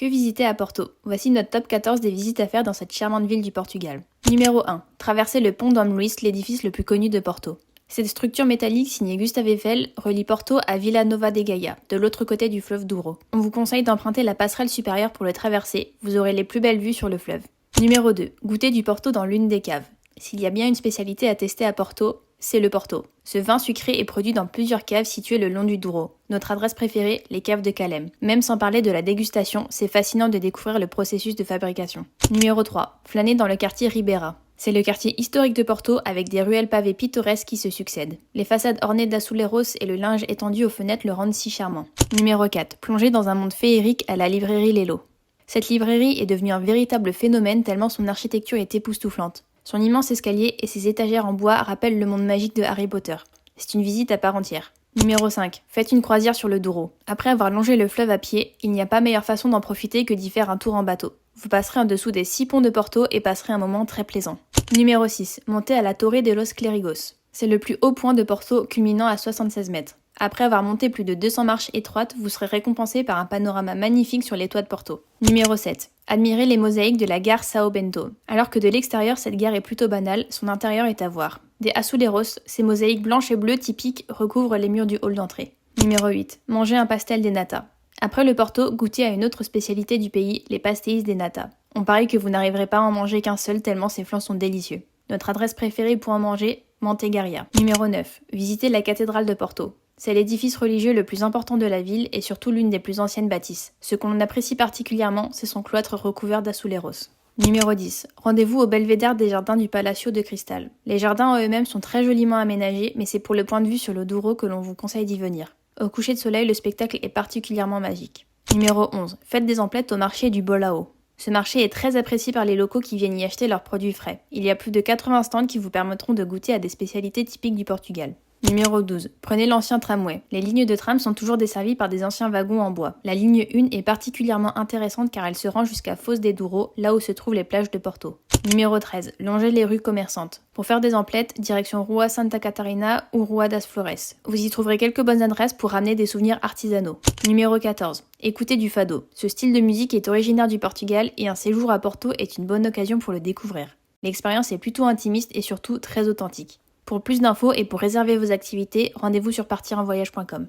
Que visiter à Porto? Voici notre top 14 des visites à faire dans cette charmante ville du Portugal. Numéro 1. Traverser le pont Dom Luís, l'édifice le plus connu de Porto. Cette structure métallique signée Gustave Eiffel relie Porto à Vila Nova de Gaia, de l'autre côté du fleuve Douro. On vous conseille d'emprunter la passerelle supérieure pour le traverser, vous aurez les plus belles vues sur le fleuve. Numéro 2. Goûter du Porto dans l'une des caves. S'il y a bien une spécialité à tester à Porto, c'est le Porto. Ce vin sucré est produit dans plusieurs caves situées le long du Douro. Notre adresse préférée, les caves de Calem. Même sans parler de la dégustation, c'est fascinant de découvrir le processus de fabrication. Numéro 3. Flâner dans le quartier Ribeira. C'est le quartier historique de Porto avec des ruelles pavées pittoresques qui se succèdent. Les façades ornées d'azulejos et le linge étendu aux fenêtres le rendent si charmant. Numéro 4. Plonger dans un monde féerique à la librairie Lelo. Cette librairie est devenue un véritable phénomène tellement son architecture est époustouflante. Son immense escalier et ses étagères en bois rappellent le monde magique de Harry Potter. C'est une visite à part entière. Numéro 5. Faites une croisière sur le Douro. Après avoir longé le fleuve à pied, il n'y a pas meilleure façon d'en profiter que d'y faire un tour en bateau. Vous passerez en dessous des 6 ponts de Porto et passerez un moment très plaisant. Numéro 6. Montez à la Torre de los Clérigos. C'est le plus haut point de Porto culminant à 76 mètres. Après avoir monté plus de 200 marches étroites, vous serez récompensé par un panorama magnifique sur les toits de Porto. Numéro 7. Admirez les mosaïques de la gare São Bento. Alors que de l'extérieur, cette gare est plutôt banale, son intérieur est à voir. Des azulejos, ces mosaïques blanches et bleues typiques, recouvrent les murs du hall d'entrée. Numéro 8. Mangez un pastel de nata. Après le Porto, goûtez à une autre spécialité du pays, les pastéis de nata. On parie que vous n'arriverez pas à en manger qu'un seul tellement ces flancs sont délicieux. Notre adresse préférée pour en manger, Mantegaria. Numéro 9. Visitez la cathédrale de Porto. C'est l'édifice religieux le plus important de la ville et surtout l'une des plus anciennes bâtisses. Ce qu'on apprécie particulièrement, c'est son cloître recouvert d'azulejos. Numéro 10. Rendez-vous au belvédère des jardins du Palacio de Cristal. Les jardins en eux-mêmes sont très joliment aménagés, mais c'est pour le point de vue sur le Douro que l'on vous conseille d'y venir. Au coucher de soleil, le spectacle est particulièrement magique. Numéro 11. Faites des emplettes au marché du Bolao. Ce marché est très apprécié par les locaux qui viennent y acheter leurs produits frais. Il y a plus de 80 stands qui vous permettront de goûter à des spécialités typiques du Portugal. Numéro 12. Prenez l'ancien tramway. Les lignes de tram sont toujours desservies par des anciens wagons en bois. La ligne 1 est particulièrement intéressante car elle se rend jusqu'à Foz de Douro, là où se trouvent les plages de Porto. Numéro 13. Longez les rues commerçantes. Pour faire des emplettes, direction Rua Santa Catarina ou Rua das Flores. Vous y trouverez quelques bonnes adresses pour ramener des souvenirs artisanaux. Numéro 14. Écoutez du fado. Ce style de musique est originaire du Portugal et un séjour à Porto est une bonne occasion pour le découvrir. L'expérience est plutôt intimiste et surtout très authentique. Pour plus d'infos et pour réserver vos activités, rendez-vous sur partirenvoyage.com.